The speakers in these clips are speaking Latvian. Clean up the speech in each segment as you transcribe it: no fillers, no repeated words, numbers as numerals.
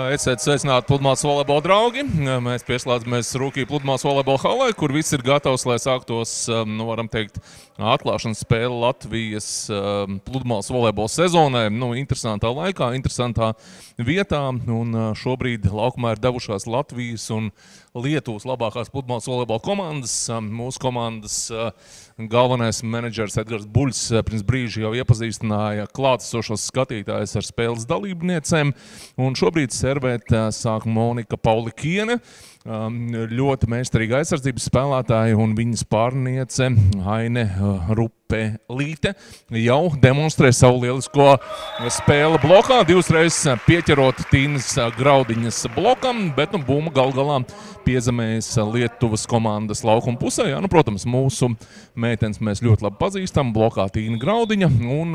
Esiet sveicināti pludmales volejbola draugi. Mēs pieslēdzamies Rūkija pludmales volejbola halē, kur viss ir gatavs, lai sāktos, varam teikt, atklāšanas spēle Latvijas pludmales volejbola sezonai. Interesantā laikā, interesantā vietā, un šobrīd laukumā ir devušās Latvijas un Lietuvas labākās pludmales volejbola komandas. Mūsu komandas galvenais menedžers Edgars Buļs pirms brīža jau iepazīstināja klātesošos skatītājus ar spēles dalībniecēm, un šobrīd servēt sāk Monika Paulikiene, ļoti meistarīga aizsardzības spēlētāja, un viņas pārniece Aine Rupelīte jau demonstrē savu lielisko spēli blokā, divas reizes pieķerot Tīnas Graudiņas blokam, bet bumba galā piezemējas Lietuvas komandas laukuma pusē. Protams, mūsu meitenes mēs ļoti labi pazīstam, blokā Tīna Graudiņa, un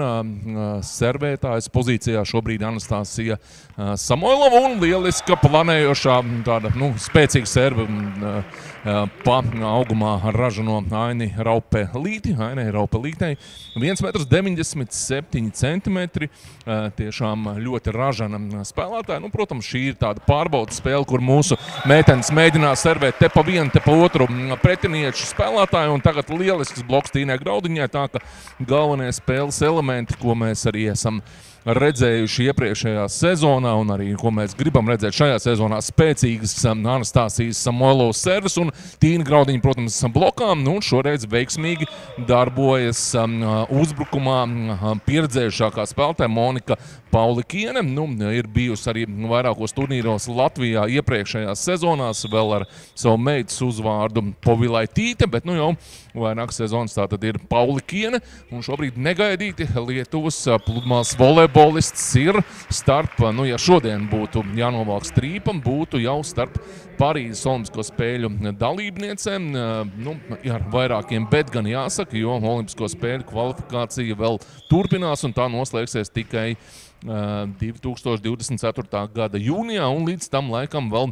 servētājas pozīcijā šobrīd Anastasija Samoilova, un lieliska planējošā tāda, spēcīga serve pa augumā raža no Aini Rupelīti. Ainei Rupelītei 1,97 m, tiešām ļoti ražana spēlētāja. Protams, šī ir tāda pārbaudas spēle, kur mūsu meitenes mēģinās servēt te pa vienu, te pa otru pretinieču spēlētāju, un tagad lielisks bloks Tīnai Graudiņai, tā ka galvenie spēles elementi, ko mēs arī esam redzējuši iepriekšējā sezonā, un arī, ko mēs gribam redzēt šajā sezonā, spēcīgas Anastasijas Samoilovas serves un Tīna Graudiņa, protams, blokām, un šoreiz veiksmīgi darbojas uzbrukumā pieredzējušākā spēlētāja Monika Paulikiene. Ir bijusi arī vairākos turnīros Latvijā iepriekšējās sezonās, vēl ar savu meitas uzvārdu Povilaitīte, bet jau vairākas sezonas tātad ir Paulikiene, un šobrīd negaidīti Lietuvas pludmales volejbolists ir starp, ja šodien būtu jānovalk strīpa, būtu jau starp Parīzes Olimpisko spēļu dalībniecēm, ar vairākiem, bet gan jāsaka, jo Olimpisko spēļu kvalifikācija vēl turpinās, un tā noslēgsies tikai 2024. gada jūnijā, un līdz tam laikam vēl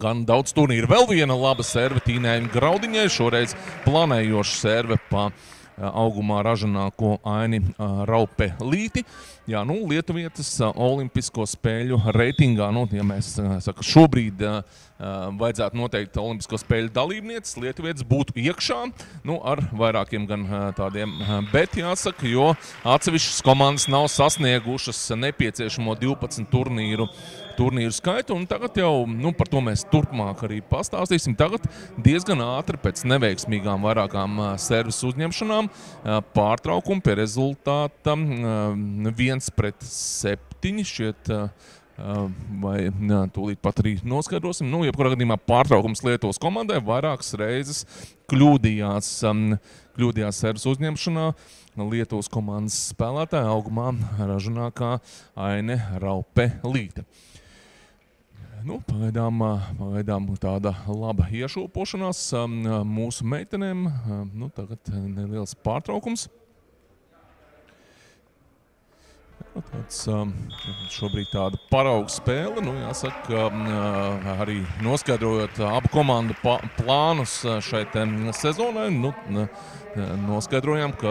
gan daudz turnīru. Vēl viena laba serve Tīnai Graudiņai, šoreiz planējoša serve pa augumā ražanāko Aini Raupelīti. Jā, nu, lietuvietes olimpisko spēļu reitingā, nu, ja mēs šobrīd vajadzētu noteikt olimpisko spēļu dalībnieces, lietuvietes būtu iekšā, nu, ar vairākiem gan tādiem, bet jāsaka, jo atsevišķas komandas nav sasniegušas nepieciešamo 12 turnīru skaitu, un tagad jau, nu, par to mēs turpmāk arī pastāstīsim. Tagad diezgan ātri pēc neveiksmīgām vairākām servis uzņemšanām pārtraukumi pie rezultāta 1-7 šķiet, vai tūlīt pat arī noskaidrosim. Nu, jebkurā gadījumā pārtraukums Lietuvas komandai vairākas reizes kļūdījās servis uzņemšanā. Lietuvas komandas spēlētāja augumā ražanākā Aine Raupelīte. Nu, pagaidām tāda laba iešūpošanās mūsu meitenēm. Nu, tagad neliels pārtraukums. Tāds, šobrīd tāda parauga spēle. Nu, jāsaka, arī noskaidrojot abu komandu plānus šai sezonai, nu, noskaidrojām, ka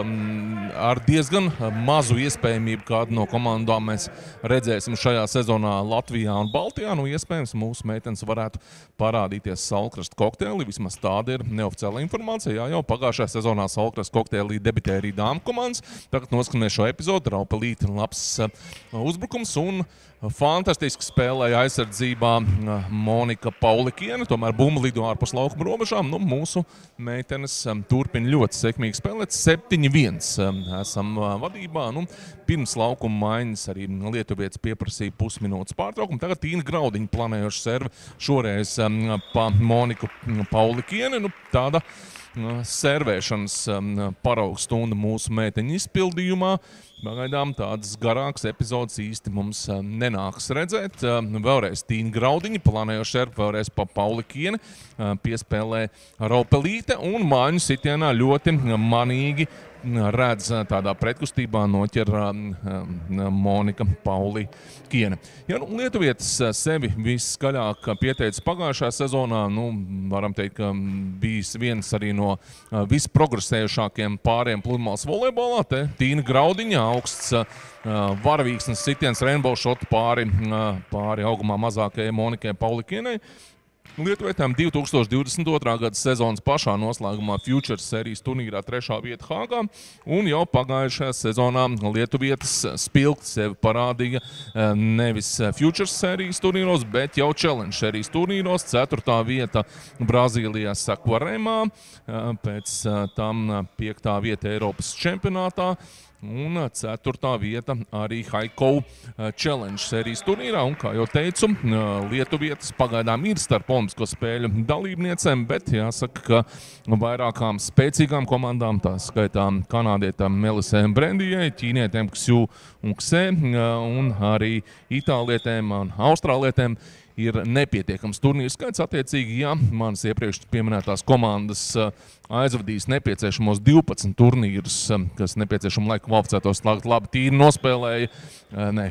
ar diezgan mazu iespējamību kādu no komandām mēs redzēsim šajā sezonā Latvijā un Baltijā. Nu, iespējams, mūsu meitenes varētu parādīties Saulkrasta kokteili. Vismaz tāda ir neoficiāla informācija. Jā, jau pagājušajā sezonā Saulkrasta kokteilī debitēja arī dāmu komandas. Tagad noskatīsimies šo epizodu. Raupelīte labs uzbrukums un fantastiski spēlēja aizsardzībā Monika Paulikiene, tomēr bumba lido ārpus laukuma robežām. Nu, mūsu meitenes turpina ļoti sekmīgi spēlēt. 7-1 esam vadībā. Nu, pirms laukuma maiņas arī lietuvietes pieprasīja pusminūtes pārtraukumu. Tagad Tīna Graudiņa planējoša serve šoreiz pa Moniku Paulikiene. Nu, tāda servēšanas parauga stunda mūsu meiteņu izpildījumā. Pagaidām tādas garākas epizodes īsti mums nenāks redzēt. Vēlreiz Tīna Graudiņa, planējoša serve, vēlreiz pa Paulikiene, piespēlē Raupelīte un māņu sitienā ļoti manīgi redz tādā pretkustībā noķer Monika Paulikiene. Ja, nu, lietuvietes sevi visskaļāk pieteica pagājušajā sezonā, nu, varam teikt, ka bijis viens arī no visprogresējušākiem pāriem pludmales volejbolā. Te Tīna Graudiņa, augsts varavīksnes sitiens rainbow shot pāri augumā mazākajai Monikai Paulikienei. Lietuvietēm 2022. gada sezonas pašā noslēgumā Futures sērijas turnīrā 3. vieta Hāgā, un jau pagājušajā sezonā lietuvietes spilgti sevi parādīja nevis Futures sērijas turnīros, bet jau Challenge sērijas turnīros. 4. vieta Brazīlijā Sakuaremā, pēc tam 5. vieta Eiropas čempionātā. Un 4. vieta arī Haikau Challenge sērijas turnīrā. Un, kā jau teicu, lietuvietes pagaidām ir starp olimpisko spēļu dalībniecēm, bet jāsaka, ka vairākām spēcīgām komandām, tā skaitā kanādietām Melisēm Brendijai, ķīnietēm Ksju un Ksē, un arī itālietēm un austrālietēm ir nepietiekams turnīru skaits. Attiecīgi, ja manas iepriekš pieminētās komandas aizvadīs nepieciešamos 12 turnīrus, kas nepieciešama laika kvalificētos slēgt labi, Tīna nospēlēja,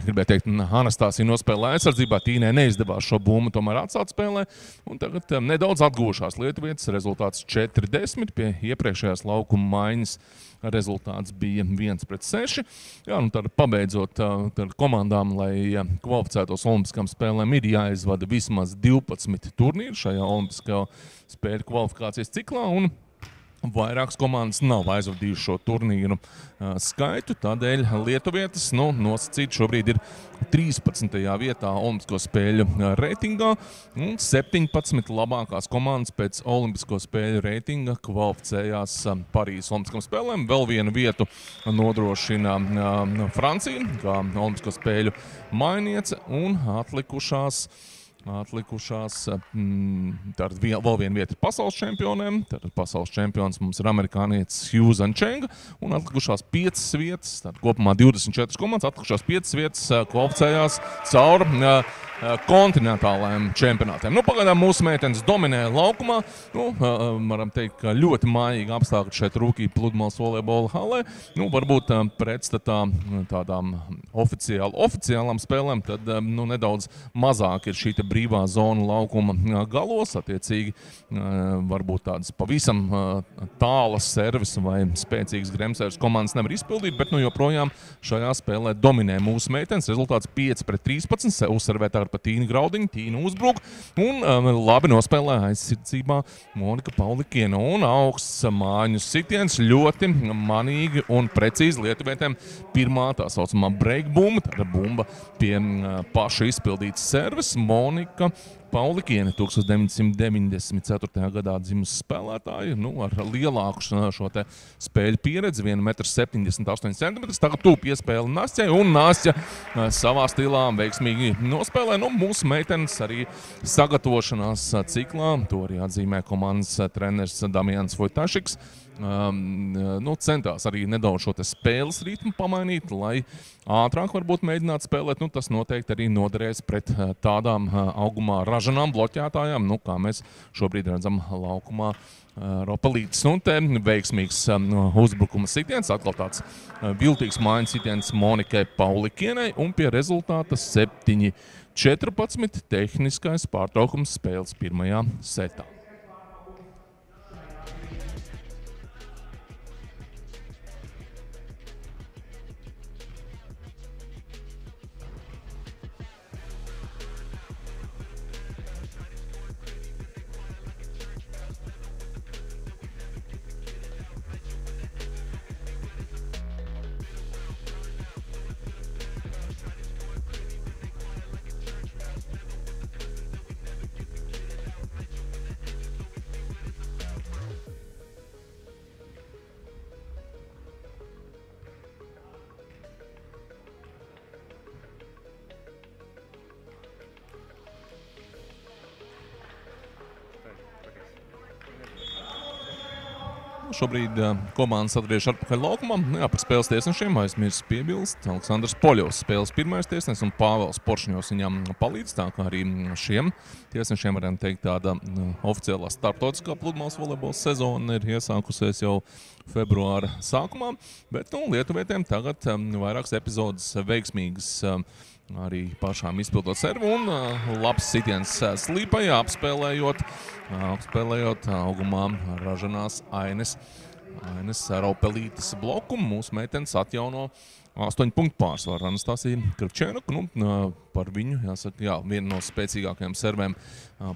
gribēju teikt, Anastāsija nospēlēja aizsardzībā, Tīnai neizdevās šo bumbu tomēr atstāt spēlē, un tagad nedaudz atgūšās lietuvietes, rezultāts 4-10 pie iepriekšējās laukuma maiņas. Rezultāts bija 1-6. Jā, nu tad pabeidzot tad komandām, lai kvalificētos olimpiskām spēlēm, ir jāizvada vismaz 12 turnīri šajā olimpiskā spēļu kvalifikācijas ciklā, un vairākas komandas nav aizvadījuši šo turnīru skaitu, tādēļ lietuvietes nosacīt šobrīd ir 13. vietā olimpisko spēļu reitingā, un 17 labākās komandas pēc olimpisko spēļu reitinga kvalificējās Parīzes olimpiskām spēlēm. Vēl vienu vietu nodrošina Francija, kā olimpisko spēļu mainiece, un atlikušās tad vēl viena vieta ir pasaules čempioniem. Tad pasaules čempions mums ir amerikānietis Hjūzan Čenga, un atlikušās 5 vietas, tad kopumā 24 komandas, atlikušās 5 vietas kvalificējās caur kontinentālajiem čempionātiem. Pagaidām mūsu meitenes dominē laukumā. Varam teikt, ka ļoti mājīgi apstākļi šeit Rūkī pludmales volejbola halē. Varbūt pretstatā tādām oficiālām spēlēm, tad nedaudz mazāk ir šī brīvā zona laukuma galos. Attiecīgi, varbūt tādas pavisam tālas servis vai spēcīgas gremsēras komandas nevar izpildīt, bet joprojām šajā spēlē dominē mūsu meitenes. Rezultāts 5-13, uzservētā ar Tīnu Graudiņu, Tīna uzbruk un labi nospēlē aizsardzībā Monika Paulikiena un augsts māņu sitiens ļoti manīgi un precīzi lietuvietēm. Pirmā tā saucamā break bumba, tāda bumba pie paša izpildītas servis. Monika Paulikiene, 1994. gadā dzimusi spēlētāja, ar lielāku šo te spēļu pieredzi, 1,78 m. Tagad tuvu piespēle Nastjai, un Nastja savā stilā veiksmīgi nospēlē. Mūsu meitenes arī sagatavošanās ciklā, to arī atzīmē komandas treneris Damians Vojtašiks. Centās arī nedaudz šo te spēles ritmu pamainīt, lai ātrāk varbūt mēģināt spēlēt. Tas noteikti arī noderēs pret tādām augumā ražanām bloķētājām, kā mēs šobrīd redzam laukumā Ropalītis. Te veiksmīgs uzbrukuma sitiens, atkal tāds viltīgs mājas sitiens Monikai Paulikienei, un pie rezultāta 7-14 tehniskais pārtraukums spēles pirmajā setā. Šobrīd komandas atgriež atpakaļ laukumā. Par spēles tiesnešiem aizmirst piebilst Aleksandrs Poļovs, spēles pirmais tiesnesis, un Pāvels Poršņos viņam palīdz. Tā kā arī šiem tiesnešiem varam teikt tāda oficiālā starptautiskā pludmales volejbola sezona ir iesākusies jau februāra sākumā. Bet lietuvietiem tagad vairākas epizodes veiksmīgas arī pašām izpildot servu un labs sitiens slīpai, apspēlējot augumā ražanās Aines Raupelītes bloku. Mūsu meitenes atjauno 8 punktu pārsvaru Anastasija Krivčēnuka. Par viņu, jāsaka, viena no spēcīgākajām servēm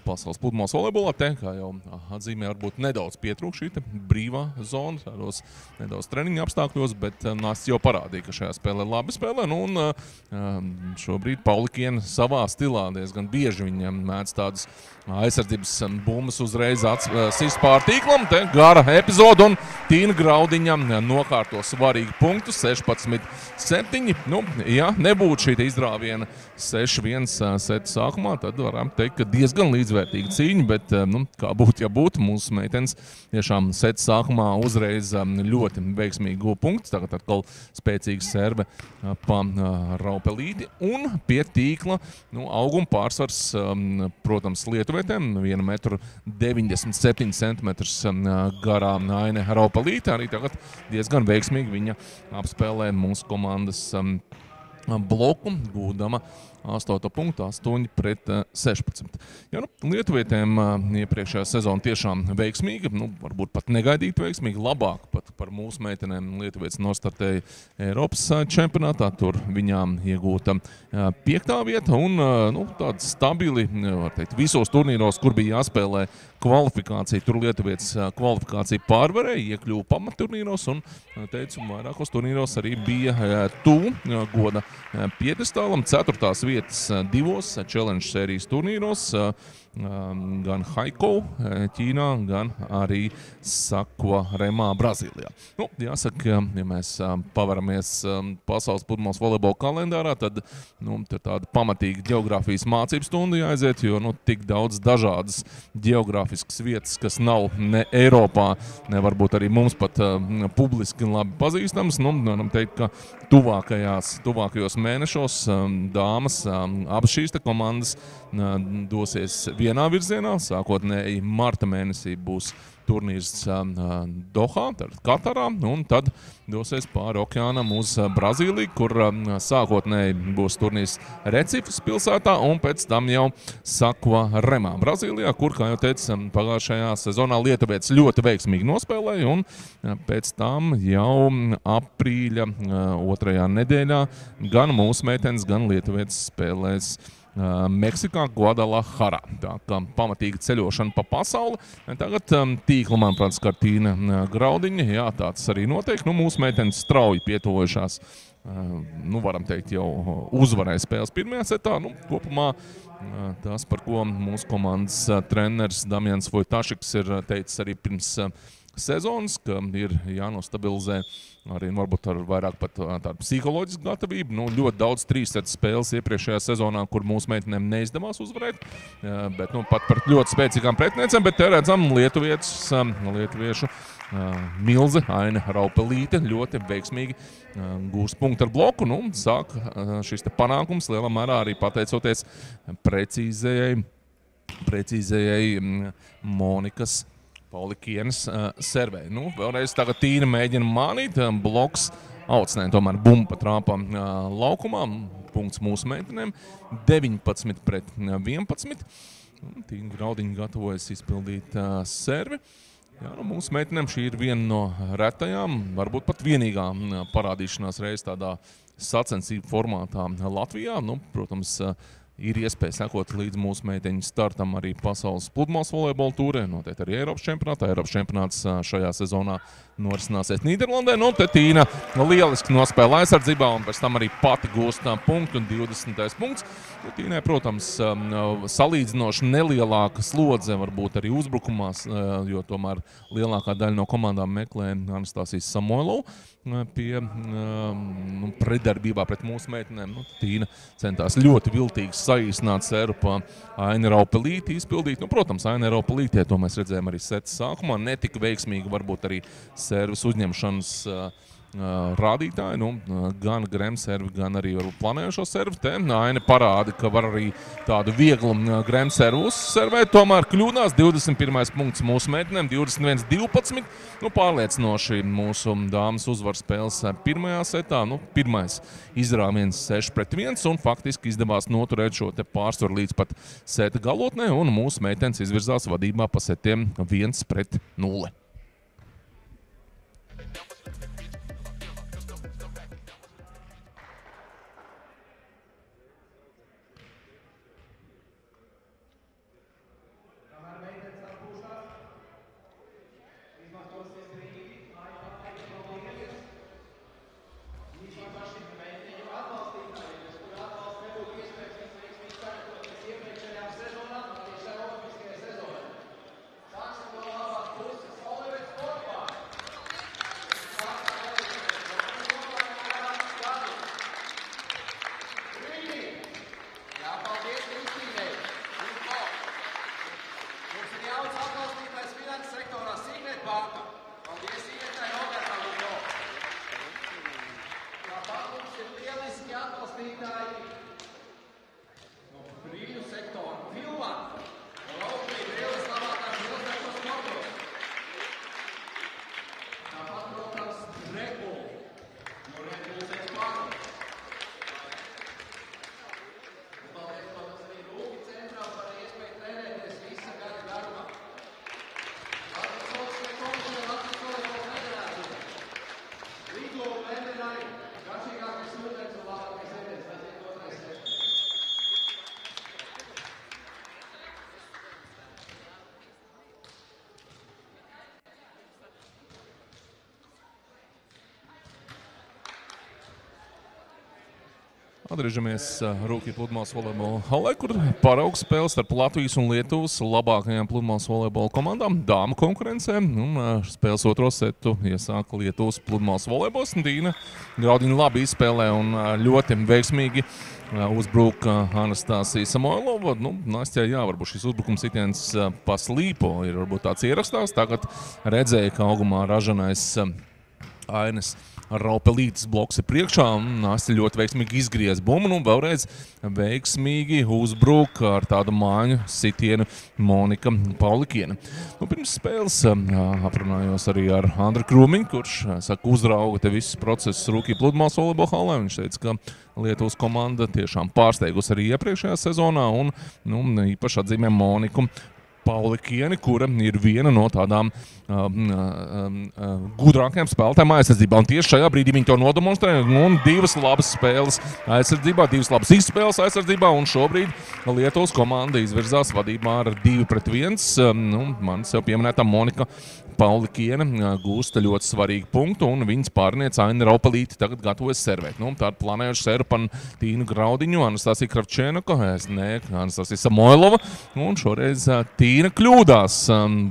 pasaules pludmales volejbolā. Te, kā jau atzīmē, varbūt nedaudz pietrūk šī brīvā zona, tādos nedaudz treniņa apstākļos, bet Nastja jau parādīja, ka šajā spēlē labi spēlē. Šobrīd Paulikiena savā stilā diezgan bieži viņam mēdz tādas aizsardzības bumbas uzreiz sist pār tīklam. Te gara epizode un Tīna Graudiņa nokārto svarīgu punktu 16-7. Ja nebūtu šī izrāviena 6-1 seta sākumā, tad varam teikt, ka diezgan līdzvērtīga cīņa, bet kā būtu, ja būtu, mūsu meitenes tiešām seta sākumā uzreiz ļoti veiksmīgi guva punktus. Tagad atkal spēcīga serve pa Raupelīti un pie tīkla auguma pārsvars, protams, lietuvietēm, 1,97 m garā Aine Raupelīte. Arī tagad diezgan veiksmīgi viņa apspēlē mūsu komandas bloku, gūdama 8 punktu, 8-16. Lietuvietēm iepriekšējā sezona tiešām veiksmīga, varbūt pat negaidīti veiksmīga, labāk pat par mūsu meitenēm. Lietuvietis nostartēja Eiropas čempionātā, tur viņām iegūta 5. vieta un tāda stabili, var teikt, visos turnīros, kur bija jāspēlē kvalifikācija, tur lietuvietis kvalifikāciju pārvarēja, iekļuva pamatturnīros un, teicu, vairākos turnīros arī bija tuvu goda piedestālam, 4. vietas 2 challenge sērijas turnīros, gan Haiko Ķīnā, gan arī Sakua Remā Brazīlijā. Jāsaka, ja mēs pavaramies pasaules pludmales volejbola kalendārā, tad ir tāda pamatīga ģeogrāfijas mācības stunda jāaiziet, jo tik daudz dažādas ģeogrāfiskas vietas, kas nav ne Eiropā, ne varbūt arī mums pat publiski labi pazīstams. Varam teikt, ka tuvākajos mēnešos dāmas abas šīs komandas dosies vienā virzienā. Sākotnēji marta mēnesī būs turnīrs Dohā, Katarā, un tad dosies pāri okeānam uz Brazīliju, kur sākotnēji būs turnīrs Recifes pilsētā, un pēc tam jau Sakua Remā, Brazīlijā, kur, kā jau teicu, pagājušajā sezonā lietuvietis ļoti veiksmīgi nospēlēja, un pēc tam jau aprīļa 2. nedēļā gan mūsu meitenes, gan lietuvietis spēlēs Meksikā, Guadalajarā. Tā kā pamatīga ceļošana pa pasauli. Tagad tīkla, manuprāt, skar Tīna Graudiņa. Jā, tā tas arī notiek. Mūsu meitenes strauji pietuvojušās, varam teikt, jau uzvarēja spēles pirmajā setā. Kopumā tas, par ko mūsu komandas treneris Damjans Vojtašiks ir teicis arī pirms sezonas, ka ir jānostabilizē arī varbūt ar vairāk pat tādu psiholoģisku gatavību. Ļoti daudz 3-set spēles iepriekšējā sezonā, kur mūsu meitenēm neizdevās uzvarēt, bet pat par ļoti spēcīgām pretiniecēm, bet te redzam lietuviešu milze Aine Raupelīte ļoti veiksmīgi gūst punktu ar bloku. Sāk šis te panākums lielā mērā arī pateicoties precīzējai Monikas Paulikienes servei. Vēlreiz tagad Tīna mēģina mānīt, bloks aucnē, tomēr bumba trāpa laukumā, punkts mūsu meitenēm, 19-11. Tīna Graudiņa gatavojas izpildīt servi. Mūsu meitenēm šī ir viena no retajām, varbūt pat vienīgā parādīšanās reize tādā sacensību formātā Latvijā. Protams, ir iespēja sekot līdz mūsu meiteņu startam arī pasaules pludmales volejbola tūrē, noteikti arī Eiropas čempionātā. Eiropas čempionāts šajā sezonā norisināsies Nīderlandē. Te Tīna lieliski nospēlē aizsardzībā un pēc tam arī pati gūst punktu un 20. punkts. Tīnai, protams, salīdzinoši nelielāka slodze varbūt arī uzbrukumās, jo tomēr lielākā daļa no komandām meklē Anastasijas Samoilovu pie pretdarbībā pret mūsu meitenēm. Tīna centās ļoti viltīgi saīsināt servu pa Aini Raupelīti izpildīt. Protams, Aini Raupelītē to mēs redzējām arī seta sākumā. Netika veiksmīgi varbūt arī servis uzņemšanas rādītāji, gan gremservi, gan arī planējošo servi. Te Aine parāda, ka var arī tādu vieglu gremservu uzservēt. Tomēr kļūdās 21. punkts mūsu meitenēm, 21-12. Pārliecinoši mūsu dāmas uzvar spēles pirmajā setā. Pirmais izrāviens 6-1 un faktiski izdevās noturēt šo te pārsvaru līdz pat seta galotnē, un mūsu meitenes izvirzās vadībā pa setiem 1-0. Atgriežamies Rūkī pludmales volejbola halē, kur paraugs spēles starp Latvijas un Lietuvas labākajām pludmales volejbola komandām dāmu konkurencē. Spēles otro setu iesāka Lietuvas pludmales volejbols. Tīna Graudiņa labi izspēlē un ļoti veiksmīgi uzbruka Anastasija Samoilova. Nastjai, varbūt šis uzbrukums sitiens pa slīpo ir varbūt tāds ierakstās. Tagad redzēja, ka augumā ražanais Aines Raupelītes bloks ir priekšā, un Nasti ļoti veiksmīgi izgriez bumbu, un vēlreiz veiksmīgi uzbruk ar tādu māju sitienu Monika Paulikiene. Pirms spēles aprunājos arī ar Andru Krūmiņu, kurš, uzrauga te visus procesus Rūkī pludmales volejbola hallē. Viņš teica, ka Lietuvas komanda tiešām pārsteigus arī iepriekšējā sezonā, un īpaši atzīmē Moniku Paulikieni, kura ir viena no tādām gudrākajām spēlētājām aizsardzībā. Un tieši šajā brīdī viņi to nodemonstrē, un 2 labas spēles aizsardzībā, 2 labas izspēles aizsardzībā, un šobrīd Lietuvas komanda izvirzās vadībā ar 2-1. Manis jau pieminētā Monika Paulikiene gūsta ļoti svarīgu punktu, un viņas pārniece Aina Raupelīte tagad gatavojas servēt. Tādu planējuši servu par Tīnu Graudiņu, Anastasiju Kravčēnuku, Anastasiju Samoilova, un šoreiz Tīna kļūdās.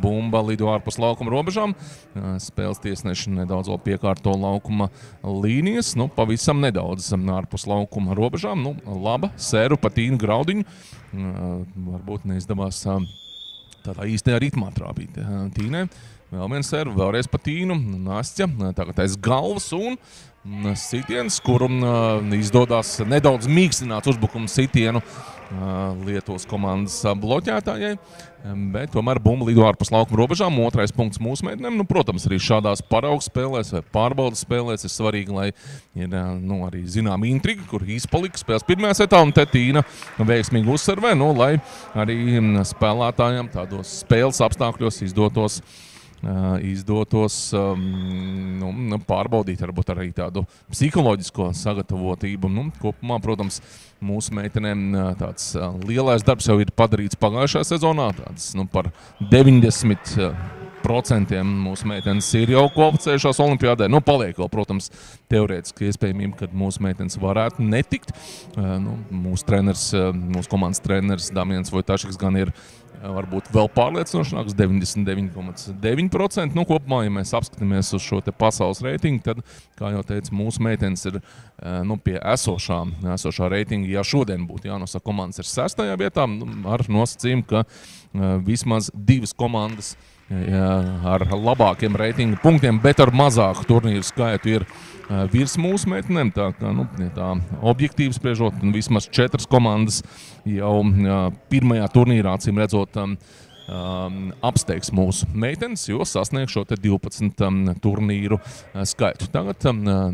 Bumba lido ārpus laukuma robežām. Spēles tiesneši nedaudz vēl piekārto laukuma līnijas, pavisam nedaudz ārpus laukuma robežām. Laba servu par Tīnu Graudiņu. Varbūt neizdevās tādā īstajā ritmā trāpīt Tīnai. Vēl viens servu, vēlreiz pa Tīnu, Nastja, tagad aiz galvas un sitiens, kuru izdodās nedaudz mīkstināt uzbrukumu sitienu Lietuvas komandas bloķētājai, bet tomēr bumba lido ārpus laukuma robežām. 2. punkts mūsu meitenēm. Protams, arī šādās paraugu spēlēs vai pārbaudas spēlēs ir svarīgi, lai ir arī zinām intriga, kur izpalika spēles pirmajā setā, un te Tīna veiksmīgi uzservē, lai arī spēlētājiem tādos spēles apstākļos izdotos pārbaudīt varbūt arī tādu psiholoģisko sagatavotību. Kopumā, protams, mūsu meitenēm tāds lielais darbs jau ir padarīts pagājušajā sezonā. Tāds, par 90% mūsu meitenes ir jau kvalificējušās olimpiādē. Paliek vēl, protams, teorētiski iespējamība, kad mūsu meitenes varētu netikt. Mūsu treneris, mūsu komandas treneris Damiens Vojtašiks gan ir varbūt vēl pārliecinošāks, 99,9%. Kopumā, ja mēs apskatāmies uz šo te pasaules reitingu, tad, kā jau teicu, mūsu meitenes ir pie esošā reitinga. Ja šodien būtu jānosaka komandas ir 6. vietā, ar nosacījumu, ka vismaz 2 komandas ar labākiem reitingu punktiem, bet ar mazāku turnīru skaitu ir virs mūsu meitenēm. Tā objektīvi spriežot, vismaz 4 komandas jau pirmajā turnīrā, acīm redzot, apsteigs mūsu meitenes, jo sasniegs šo te 12 turnīru skaitu. Tagad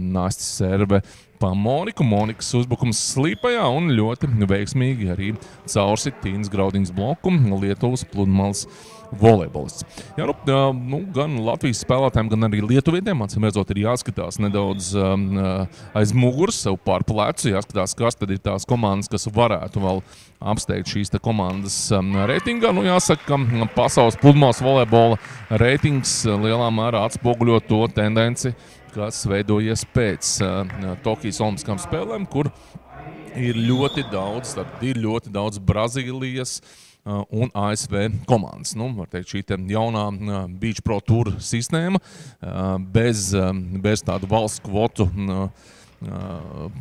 Nastis serve pa Moniku. Monikas uzbrukums slīpajā un ļoti veiksmīgi arī caursit Tīnas Graudiņas bloku Lietuvas pludmales volejbolists. Gan Latvijas spēlētājiem, gan arī lietuvietiem, acīm redzot, ir jāskatās nedaudz aiz muguras, sev pār plecu, jāskatās, kas tad ir tās komandas, kas varētu vēl apsteigt šīs te komandas reitingā. Jāsaka, ka pasaules pludmales volejbola reitings lielā mērā atspoguļo to tendenci, kas veidojies pēc Tokijas olimpiskām spēlēm, kur ir ļoti daudz Brazīlijas un ASV komandas. Var teikt, šī jaunā Beach Pro Tour sistēma bez tādu valsts kvotu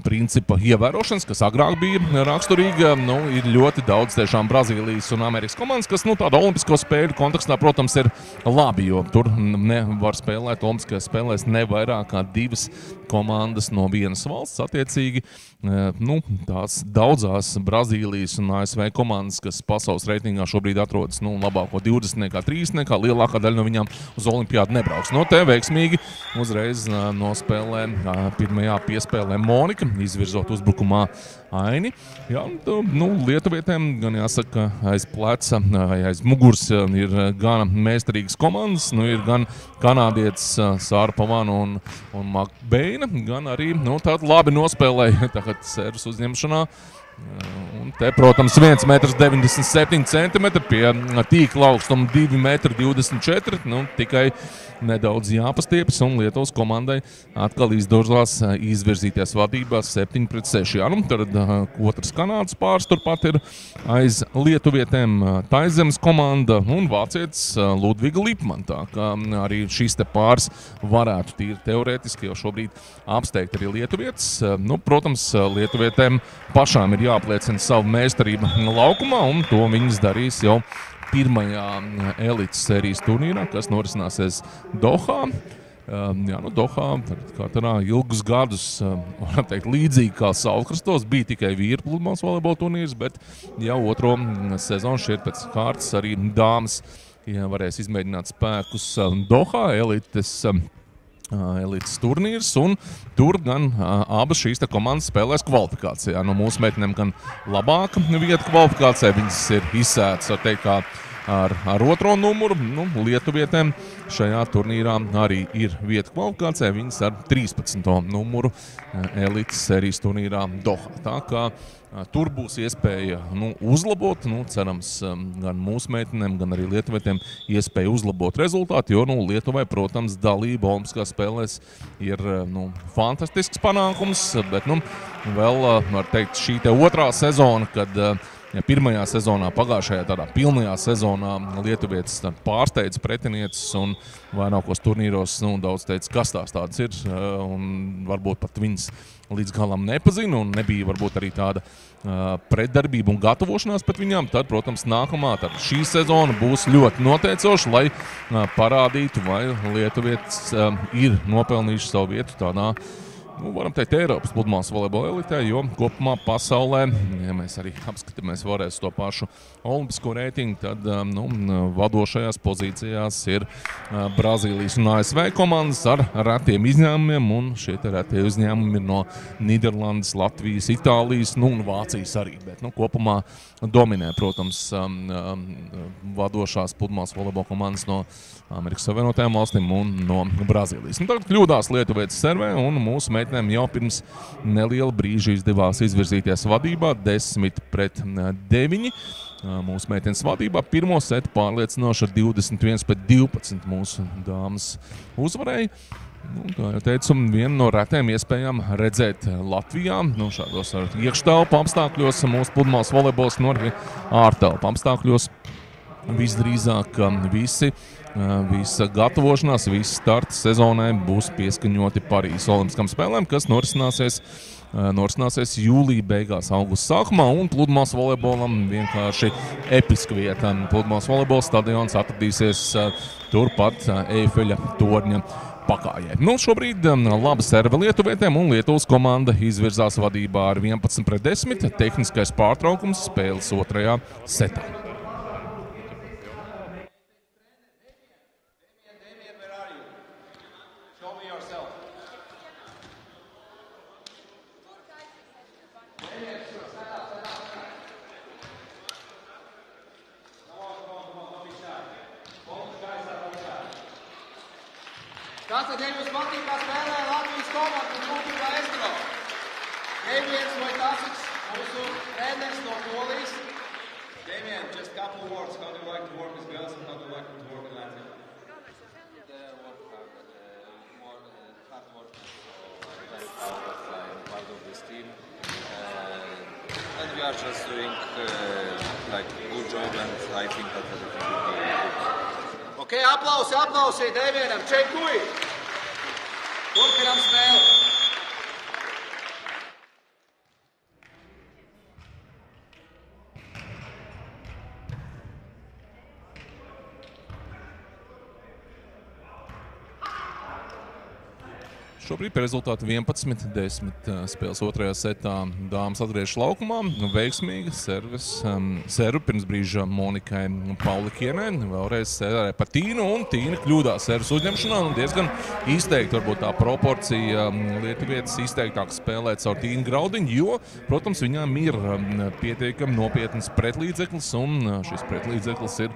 principa ievērošanas, kas agrāk bija raksturīga. Ir ļoti daudz tiešām Brazīlijas un Amerikas komandas, kas tāda olimpisko spēļu kontekstā, protams, ir labi, jo tur nevar spēlēt olimpiskajās spēlēs ne vairāk kā 2 komandas no vienas valsts. Attiecīgi, tās daudzās Brazīlijas un ASV komandas, kas pasaules reitingā šobrīd atrodas labāko 20, 30, lielākā daļa no viņām uz olimpiādu nebrauks. Te veiksmīgi uzreiz nospēlē pirmajā piespēlē Monika, izvirzot uzbrukumā Aini. Lietuvietēm gan jāsaka, aiz pleca, aiz muguras ir gan meistarīgas komandas, ir gan kanādietis Sāra Pavana un Makbeina, gan arī tādu labi nospēlēja tagad servus uzņemšanā. Un te, protams, 1,97 m pie tīkla augstuma 2,24 m. Tikai nedaudz jāpastiepjas, un Lietuvas komandai atkal izdevās izvirzīties vadībā 7-6. Tad otrs Kanādas pāris turpat ir aiz lietuvietēm Taizemes komanda un vācietis Ludviga Lipman. Tā kā arī šis te pāris varētu tīri teorētiski jau šobrīd apsteigt arī lietuvietis. Protams, lietuvietēm pašām ir jāapliecina savu meistarību laukumā, un to viņas darīs jau pirmajā elites sērijas turnīrā, kas norisināsies Dohā. Dohā, Katarā ilgus gadus, varam teikt, līdzīgi kā Saulkrastos, bija tikai vīru pludmales volejbola turnīrs, bet jau otro sezonu šeit pēc kārtas arī dāmas varēs izmēģināt spēkus Dohā, elites turnīrs, un tur gan abas šīs komandas spēlēs kvalifikācijā. No mūsu meitenēm gan labāka vieta kvalifikācijā, viņas ir izsētas, var teikt, kā ar otro numuru. Lietuvietēm šajā turnīrā arī ir vieta kvalifikācijā, viņas ar 13. numuru elites sērijas turnīrā Dohā. Tā kā tur būs iespēja uzlabot, cerams, gan mūsu meitenēm, gan arī lietuvietēm iespēja uzlabot rezultātu, jo Lietuvai, protams, dalība Olimpiskās spēlēs ir fantastisks panākums, bet vēl, var teikt, šī te otrā sezona, kad pirmajā sezonā, pagājušajā tādā pilnajā sezonā lietuvietis pārsteidz pretinieces un vairākos turnīros daudz teica, kas tās tādas ir, un varbūt pat viņas līdz galam nepazina un nebija varbūt arī tāda pretdarbība un gatavošanās pret viņām. Tad, protams, nākamā, šī sezona būs ļoti noteicoša, lai parādītu, vai lietuvietis ir nopelnījuši savu vietu tādā, varam teikt, Eiropas pludmales volejbola elitē, jo kopumā pasaulē, ja mēs arī apskatāmies varēs to pašu olimpisko reitingu, tad vadošajās pozīcijās ir Brazīlijas un ASV komandas ar retiem izņēmumiem, un šie retie izņēmumi ir no Nīderlandes, Latvijas, Itālijas, un Vācijas arī, bet kopumā dominē, protams, vadošās pludmales volejbola komandas no Amerikas Savienotajām valstīm un no Brazīlijas. Tagad kļūdās lietuvietis servē, un mūsu meitenēm jau pirms neliela brīža izdevās izvirzīties vadībā 10-9. Mūsu meitenes vadībā pirmo setu pārliecinoši ar 21-12 mūsu dāmas uzvarēja. Kā jau teicu, viena no retēm iespējām redzēt Latvijā, šādos iekštelpu apstākļos mūsu pludmales volejbols, arī ārtelpu apstākļos. Visdrīzāk visa gatavošanās, visa starta sezonai būs pieskaņoti Parīzes Olimpiskām spēlēm, kas norisināsies jūlija beigās, augusta sākumā, un pludmales volejbolam vienkārši episka vieta. Pludmales volejbola stadions atradīsies turpat Eifeļa torņa pakājē. Šobrīd laba serve lietuvietēm, un Lietuvas komanda izvirzās vadībā ar 11-10. Tehniskais pārtraukums spēles otrajā setā. Tātad, ja jūs patīk, kā spēlē Latvijas komanda un Rūpīgā Estro, Dēviens Vojtāsiks, mūsu treneris no Polijas. Dēvien, just a couple of words. How do you like to work with girls and how do you like to work in Latvia? They work hard, more hard work. I'm very proud that I'm part of this team. And we are just doing good job, and I think that everything will be good. Ok, aplausi Dēvienam, čekuj! Turpinām spēli! Šobrīd pie rezultātu 11-10 spēles otrajā setā dāmas atgriežas laukumā. Veiksmīga serve pirms brīža Monikai Paulikienai. Vēlreiz sērē par Tīnu, un Tīna kļūdās serves uzņemšanā. Diezgan izteikti varbūt tā proporcija lietuvietis izteiktāk spēlēt caur Tīnu Graudiņu, jo, protams, viņām ir pietiekami nopietnas pretlīdzeklis, un šis pretlīdzeklis ir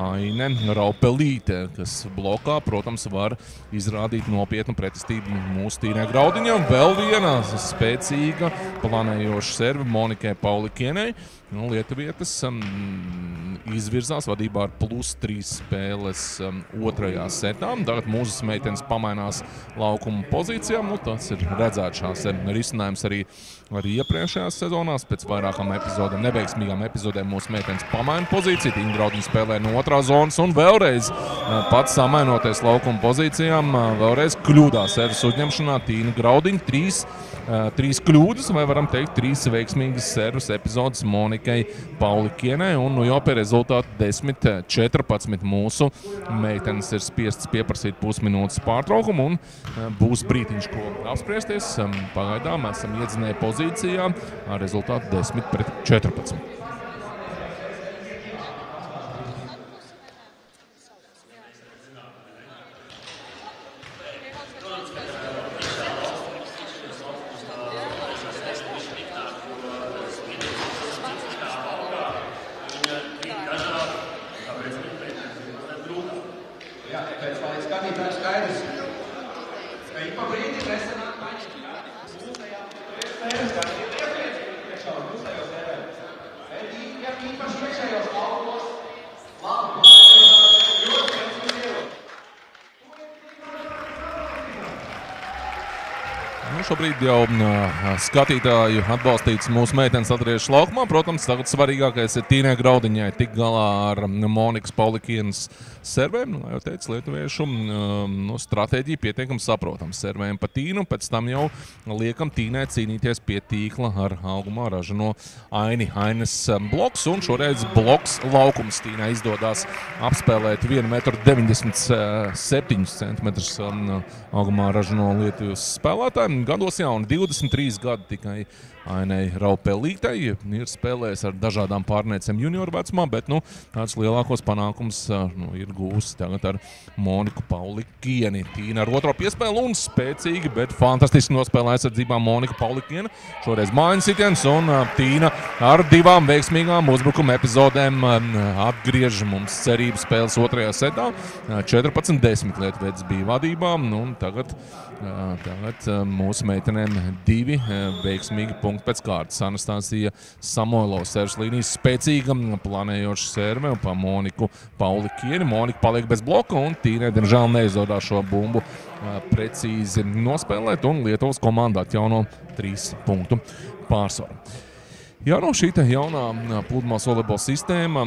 Aine Raupelīte, kas blokā, protams, var izrādīt nopietnu pretestību mūsu Tīnai Graudiņam. Vēl viena spēcīga planējoša serve Monikai Paulikienai. Lietuvietes izvirzās vadībā ar +3 spēles otrajā setā. Tagad mūsu meitenes pamainās laukuma pozīcijām. Tas ir redzēts šās risinājums arī iepriekšējās sezonās. Pēc vairākām epizodēm, neveiksmīgām epizodēm mūsu meitenes pamaina pozīciju. Tīna Graudiņa spēlē no otrā zonas, un vēlreiz pats samainoties laukuma pozīcijām, vēlreiz kļūdās serves uzņemšanā. Tīna Graudiņa 3 kļūdas, vai varam teikt 3 veiksmīgas serves epizodes Monikai Paulikienai, un jau pie rezultātu 10-14. Mūsu meitenes ir spiestas pieprasīt pusminūtes pārtraukumu un būs brītiņš, ko apspriesties. Pagaidām esam iedzinēju pozīcijā ar rezultātu 10-14. Šobrīd jau skatītāju atbalstīts mūsu meitenes atgriežas laukumā. Protams, tagad svarīgākais ir Tīnai Graudiņai tikt galā ar Monikas Paulikienes servēm. Jau teicu, lietuviešu stratēģija pietiekami saprotams. Servējam pa Tīnu, pēc tam jau liekam Tīnai cīnīties pie tīkla ar augumā ražano Aines bloks. Un šoreiz bloks laukums Tīnai izdodās apspēlēt 1,97 m augumā ražano Lietuvas spēlētāju. Gados jauni, 23 gadi tikai Ainei Raupelītei, ir spēlējis ar dažādām pārniecēm junioru vecumā, bet tāds lielākos panākums ir gūs tagad ar Moniku Paulikieni. Tīna ar otro piespēli un spēcīgi, bet fantastiski nospēlē aizsardzībā Monika Paulikiena. Šoreiz mājiņas sitiens un Tīna ar divām veiksmīgām uzbrukuma epizodēm atgriež mums cerību spēles otrajā setā. 14-10 Lietuvietis bija vadībā, un tagad mūsu meitenēm divi veiksmīgi punkti pēc kārtas. Anastasija Samoilova servis līnijas spēcīga, planējoša serve pa Moniku Paulikieni. Monika paliek bez bloka un Tīnai, diemžēl, neizdodas šo bumbu precīzi nospēlēt, un Lietuvas komanda atjauno 3 punktu pārsvaru. Jā, šī jaunā pludmales volejbola sistēma,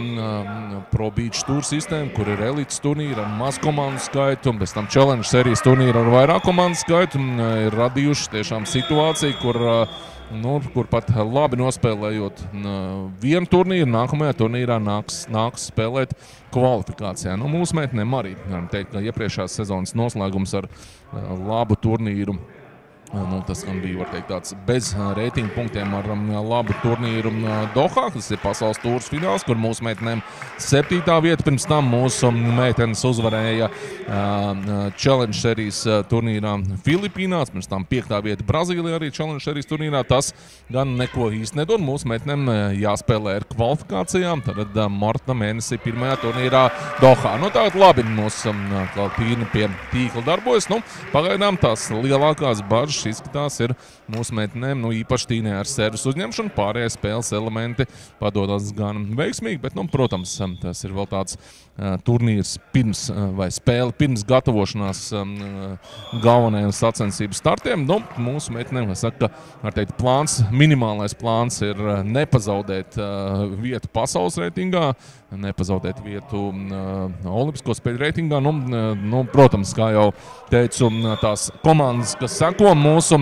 Pro Beach Tour sistēma, kur ir elites turnīri ar mazu komandu skaitu, un pēc tam Challenge serijas turnīri ar vairāk komandu skaitu, ir radījuši tiešām situāciju, kur pat labi nospēlējot vienu turnīru, nākamajā turnīrā nāks spēlēt kvalifikācijā. Mūsu meitenēm arī, varam teikt, ka iepriekšējās sezonas noslēgums ar labu turnīru. Tas gan bija, var teikt, tāds bez reitingu punktiem ar labu turnīru Dohā, kas ir pasaules tūras fināls, kur mūsu meitenēm 7. vieta. Pirms tam mūsu meitenes uzvarēja Challenge serijas turnīrā Filipīnās, pirms tam 5. vieta Brazīlijā arī Challenge serijas turnīrā. Tas gan neko īsti nedod. Mūsu meitenēm jāspēlē ar kvalifikācijām, tad marta mēnesī 1. turnīrā Dohā. Tagad labi mūsu Tīna pie tīkla darbojas. Pagaidām tās lielākās bažas izskatās ir mūsu meitenēm, īpaši Tīnai ar servis uzņemšanu. Pārējie spēles elementi padodas gan veiksmīgi, bet, protams, tas ir vēl tāds turnīrs pirms vai spēle pirms gatavošanās galvenajiem sacensību startiem. Mūsu meitenēm, saka, var teikt, minimālais plāns ir nepazaudēt vietu pasaules reitingā, nepazaudēt vietu olimpisko spēļu reitingā. Protams, kā jau teicu, tās komandas, kas seko mūsu